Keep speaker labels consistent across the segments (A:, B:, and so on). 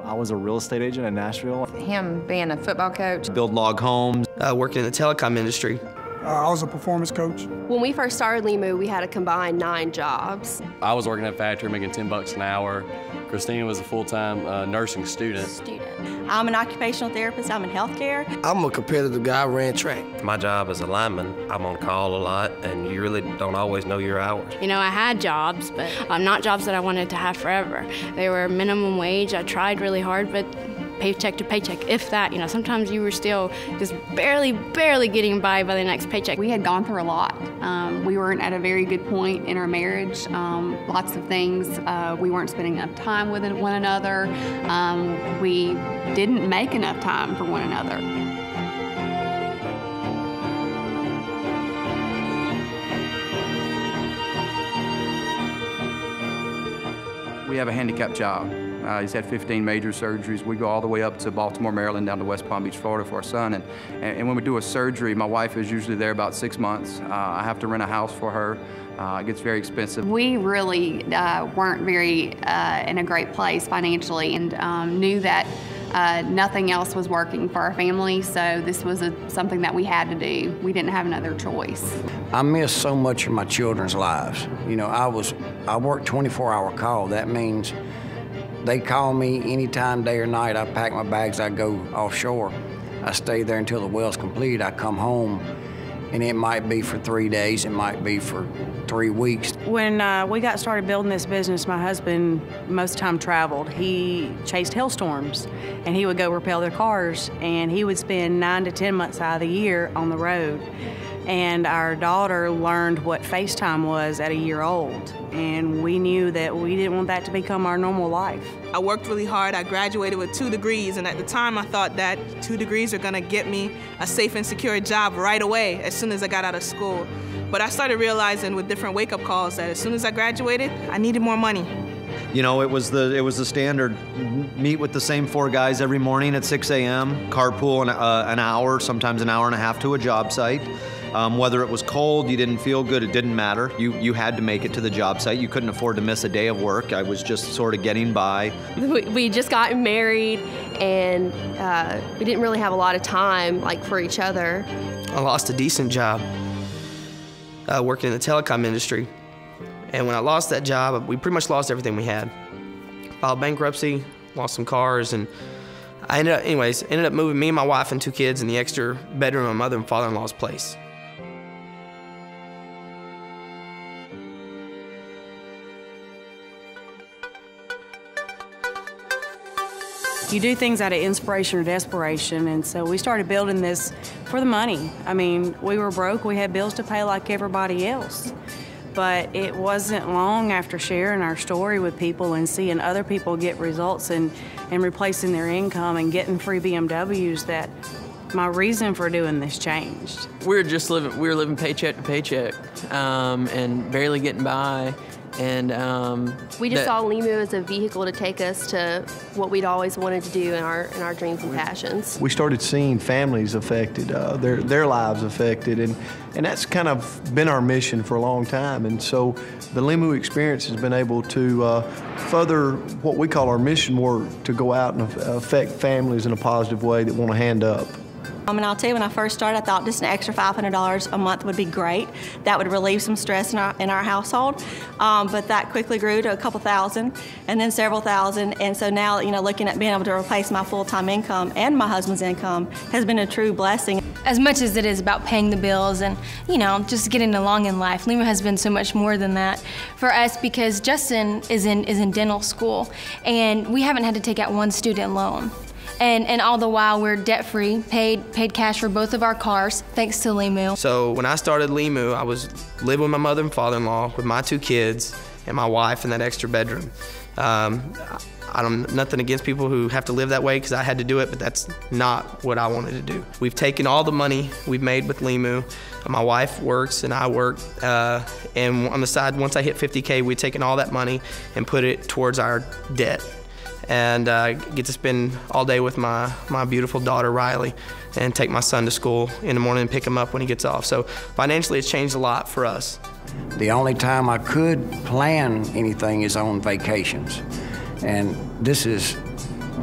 A: I was a real estate agent in Nashville.
B: Him being a football coach.
A: Build log homes.
C: Working in the telecom industry.
D: I was a performance coach.
E: When we first started Limu, we had a combined 9 jobs.
F: I was working at a factory making $10 an hour. Christina was a full-time nursing student.
G: I'm an occupational therapist. I'm in healthcare.
C: I'm a competitive guy. I ran track.
H: My job as a lineman, I'm on call a lot, and you really don't always know your hours.
I: You know, I had jobs, but not jobs that I wanted to have forever. They were minimum wage. I tried really hard, but paycheck to paycheck, if that. You know, sometimes you were still just barely getting by the next paycheck.
J: We had gone through a lot. We weren't at a very good point in our marriage. Lots of things. We weren't spending enough time with one another. We didn't make enough time for one another.
K: We have a handicapped child. He's had 15 major surgeries. We go all the way up to Baltimore, Maryland, down to West Palm Beach, Florida for our son. And when we do a surgery, my wife is usually there about 6 months. I have to rent a house for her. It gets very expensive.
J: We really weren't very in a great place financially, and knew that nothing else was working for our family, so this was something that we had to do. We didn't have another choice.
L: I miss so much of my children's lives. You know, I work 24-hour call. That means they call me anytime, day or night. I pack my bags, I go offshore. I stay there until the well's complete. I come home, and it might be for 3 days, it might be for 3 weeks.
M: When we got started building this business, my husband most of the time traveled. He chased hailstorms, and he would go repair their cars, and he would spend 9 to 10 months out of the year on the road. And our daughter learned what FaceTime was at a year old, and we knew that we didn't want that to become our normal life.
N: I worked really hard. I graduated with 2 degrees, and at the time I thought that 2 degrees are gonna get me a safe and secure job right away as soon as I got out of school. But I started realizing with different wake-up calls that as soon as I graduated, I needed more money.
A: You know, it was the standard. Meet with the same 4 guys every morning at 6 a.m., carpool an hour, sometimes an hour and a half to a job site. Whether it was cold, you didn't feel good, it didn't matter. You had to make it to the job site. You couldn't afford to miss a day of work. I was just sort of getting by.
E: We just got married, and we didn't really have a lot of time for each other.
C: I lost a decent job working in the telecom industry. And when I lost that job, we pretty much lost everything we had. Filed bankruptcy, lost some cars, and I ended up moving me and my wife and 2 kids in the extra bedroom of my mother and father-in-law's place.
M: You do things out of inspiration or desperation, and so we started building this for the money. I mean, we were broke, we had bills to pay like everybody else. But it wasn't long after sharing our story with people and seeing other people get results and replacing their income and getting free BMWs that my reason for doing this changed.
C: We were living paycheck to paycheck and barely getting by. And
E: we just saw Limu as a vehicle to take us to what we'd always wanted to do in our dreams and passions.
O: We started seeing families affected, their lives affected, and that's kind of been our mission for a long time. And so the Limu experience has been able to further what we call our mission work, to go out and affect families in a positive way that want to hand up.
G: And I'll tell you, when I first started, I thought just an extra $500 a month would be great. That would relieve some stress in our household. But that quickly grew to a couple thousand, and then several thousand. And so now, looking at being able to replace my full-time income and my husband's income has been a true blessing.
P: As much as it is about paying the bills and, just getting along in life, Limu has been so much more than that for us, because Justin is in dental school, and we haven't had to take out one student loan. And all the while we're debt-free, paid cash for both of our cars, thanks to Limu.
C: So when I started Limu, I was living with my mother and father-in-law, with my 2 kids, and my wife in that extra bedroom. Nothing against people who have to live that way, because I had to do it, but that's not what I wanted to do. We've taken all the money we've made with Limu. My wife works and I work, and on the side, once I hit 50K, we've taken all that money and put it towards our debt. And get to spend all day with my beautiful daughter, Riley, and take my son to school in the morning and pick him up when he gets off. So financially, it's changed a lot for us.
L: The only time I could plan anything is on vacations. And this is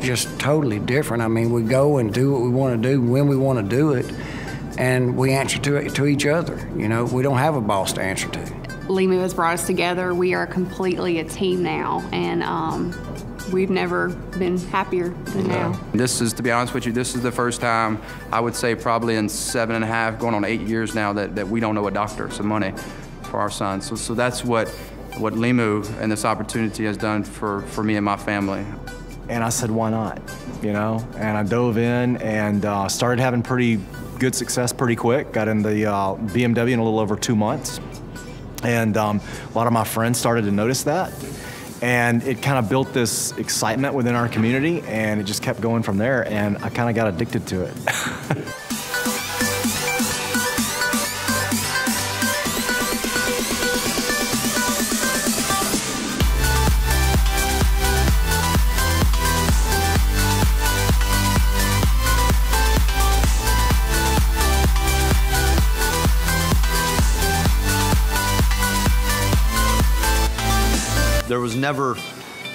L: just totally different. I mean, we go and do what we want to do when we want to do it, and we answer to each other. You know, we don't have a boss to answer to.
J: Limu has brought us together. We are completely a team now, and we've never been happier than now.
K: This is, to be honest with you, this is the first time, I would say probably in 7.5, going on 8 years now, that we don't owe a doctor some money for our son. So that's what Limu and this opportunity has done for me and my family.
Q: And I said, why not? You know, and I dove in and started having pretty good success pretty quick. Got in the BMW in a little over 2 months. And a lot of my friends started to notice that. And it kind of built this excitement within our community, and it just kept going from there, and I kind of got addicted to it.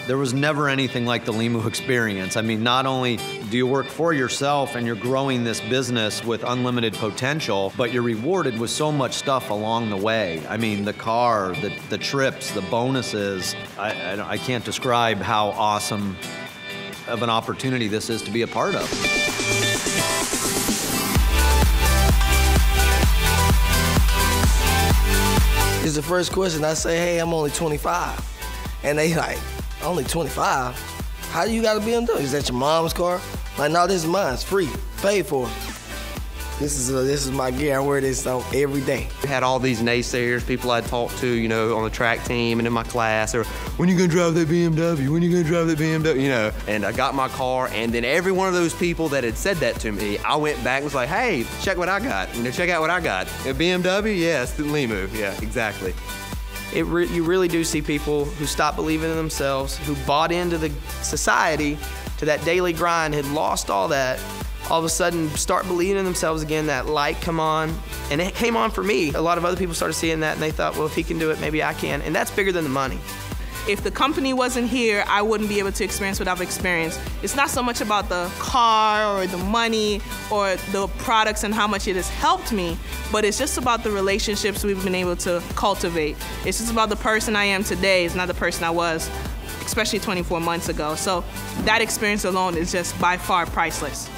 A: There was never anything like the Limu experience. I mean, not only do you work for yourself and you're growing this business with unlimited potential, but you're rewarded with so much stuff along the way. I mean, the car, the trips, the bonuses. I can't describe how awesome of an opportunity this is to be a part of.
R: It's the first question. I say, hey, I'm only 25. And they like, only 25? How do you got a BMW? Is that your mom's car? Like, no, this is mine. It's free. Paid for. This is my gear. I wear this every day.
S: We had all these naysayers, people I'd talked to, you know, on the track team and in my class, or when you gonna drive that BMW? When you gonna drive that BMW? You know, and I got my car, and then every one of those people that had said that to me, I went back and was like, hey, check what I got. You know, check out what I got. A BMW? Yes, the Limu. Yeah, exactly.
C: You really do see people who stop believing in themselves, who bought into the society, to that daily grind, had lost all that, all of a sudden start believing in themselves again, that light come on. And it came on for me. A lot of other people started seeing that, and they thought, well, if he can do it, maybe I can. And that's bigger than the money.
N: If the company wasn't here, I wouldn't be able to experience what I've experienced. It's not so much about the car or the money or the products and how much it has helped me, but it's just about the relationships we've been able to cultivate. It's just about the person I am today. It's not the person I was, especially 24 months ago. So that experience alone is just by far priceless.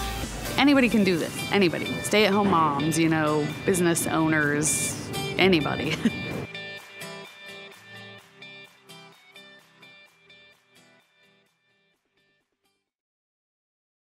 T: Anybody can do this, anybody. Stay-at-home moms, you know, business owners, anybody.